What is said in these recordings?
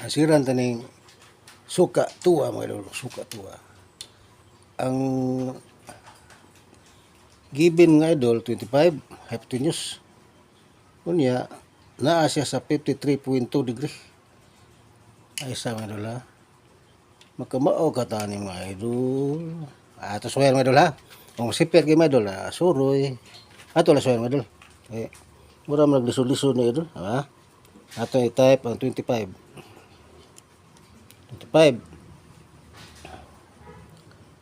Asiran taning suka tuwa mga idol, suka tuwa. Ang given nga idol 25 hypotenuse. Kunya naa siya sa 53.2 degree. Ay sa mga idol ha. Makamao ka tani mga idol. Ato suwer mga idol ha. Kung sipir kay mga idol suroy. Ato la suwer mga idol. Mura man naglisod-lisod na idol, ha? Ato i-type ang 25. 25.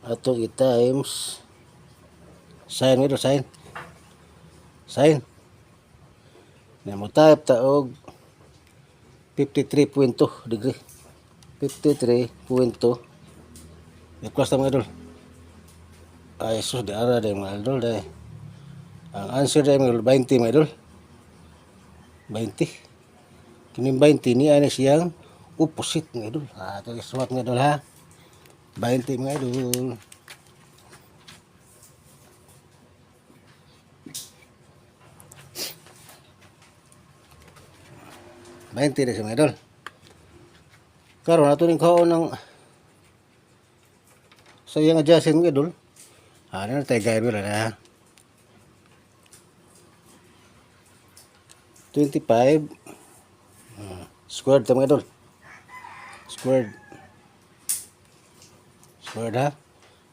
Ato i-times sign mga idol, sign. Sign. Na mo type ta og 53.2 degree. 53.2. Equals ta mga idol. Ay sus di ara day mga idol day. Ang answer day mga idol 20 mga idol. 20. Kining 20 ni ana siyang opposite mga idol. Ito isuwat mga idol ha. 20 mga idol. Bainti rin mga idol. Karon ato ning kaon ng sa iyang adjusting mga idol. Ano na tayo gawin na ha. 25 squared ta mga idol. Squared ha.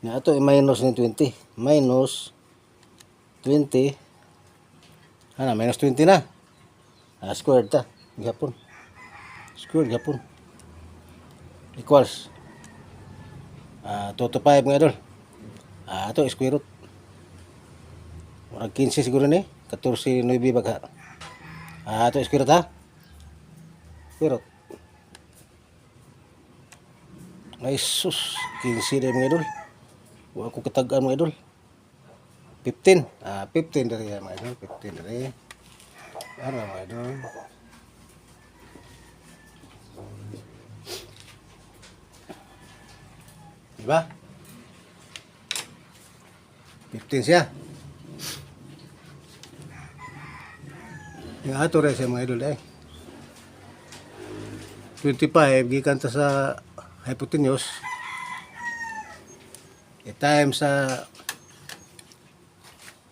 Na ato i-minus ni 20. Minus 20. Ano, minus 20 na. Squared ta. Gapon. Squared gapon. Equals 2 to 5 mga idol. Ato square root. Murag 15 siguro ni. 14 9 baga. Ato square root ha. Square root. Ay sus, 15 din mga idol. Wa ko katag-an mga idol. 15. 15 dari mga idol, 15 dari. Ano mga idol? Diba? 15 siya. Yung ato rin siya mga idol ay. 25 gikan ta sa hypotenuse i-time sa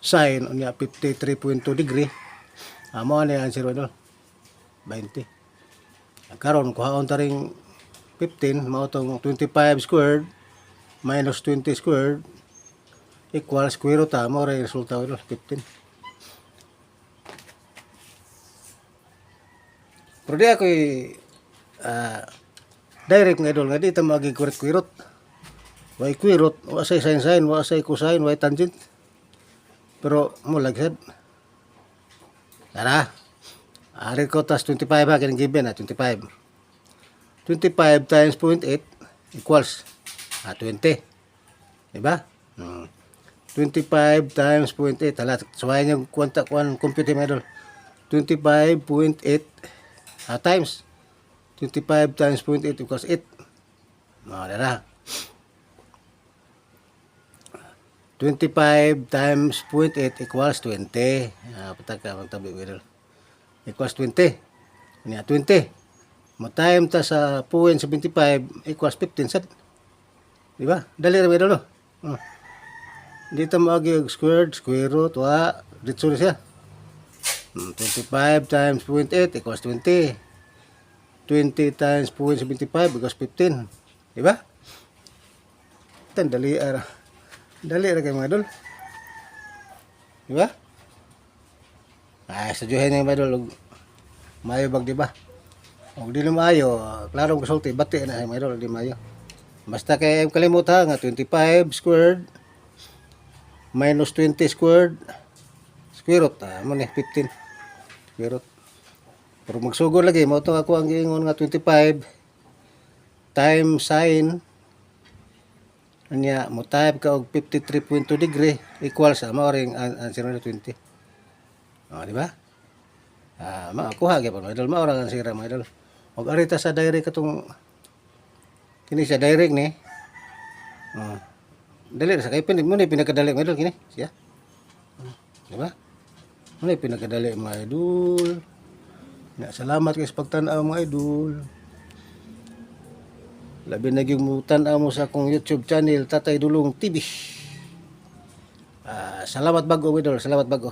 sine unya 53.2 degree amo na ang answer idol 20. Karon kuhaon ta ring 15 mao tong 25 squared minus 20 squared equals square root mo ra resulta idol 15. Pero di ako direct nga idol nga di ta magi correct square root. Way square root, wa say sin sin, wa say cosine, way tangent. Pero mo lagsad. Tara. Ari ko tas 25 ha kining given 25. 25 times 0.8 equals 20. Diba? 25 times 0.8 hala suwayan yung kwanta kuan compute mga idol. 25.8 times 25 times 0.8 equals 8. Dara. 25 times 0.8 equals 20. Pataka ang tabi idol. Equals 20. Niya 20. Mo time ta sa 0.75 equals 15 sad. Di ba? Dali ra idol no. Dito magi og squared, square root, wa dito siya. 25 times 0.8 equals 20. 20 times 0.75 equals 15. Di ba? Tan dali ra. Dali ra kay mga idol. Di ba? Sadyuhin nga mga idol. Mayo bag di ba? Og dili maayo, klaro gusulti bati na mga idol di maayo. Basta kay kalimutan nga 25 squared minus 20 squared square root mo ni 15 square root. Pero magsugod lagi mo to ako ang giingon nga 25 times sin anya mo type ka og 53.2 degree equals mao ring answer na 20. Di ba? Makuha gyapon idol mao ra ang sira mga idol. Og arita sa direct katong kini sa direct ni. Dali sa kay mo ni pinakadali mga idol kini siya. Di ba? Mo ni pinakadali mga idol. Salamat kay sa pagtan-aw mga idol. Labi na yung tan-aw mo sa akong YouTube channel, Tatay Dulong TV. Salamat bago, Widor. Salamat bago.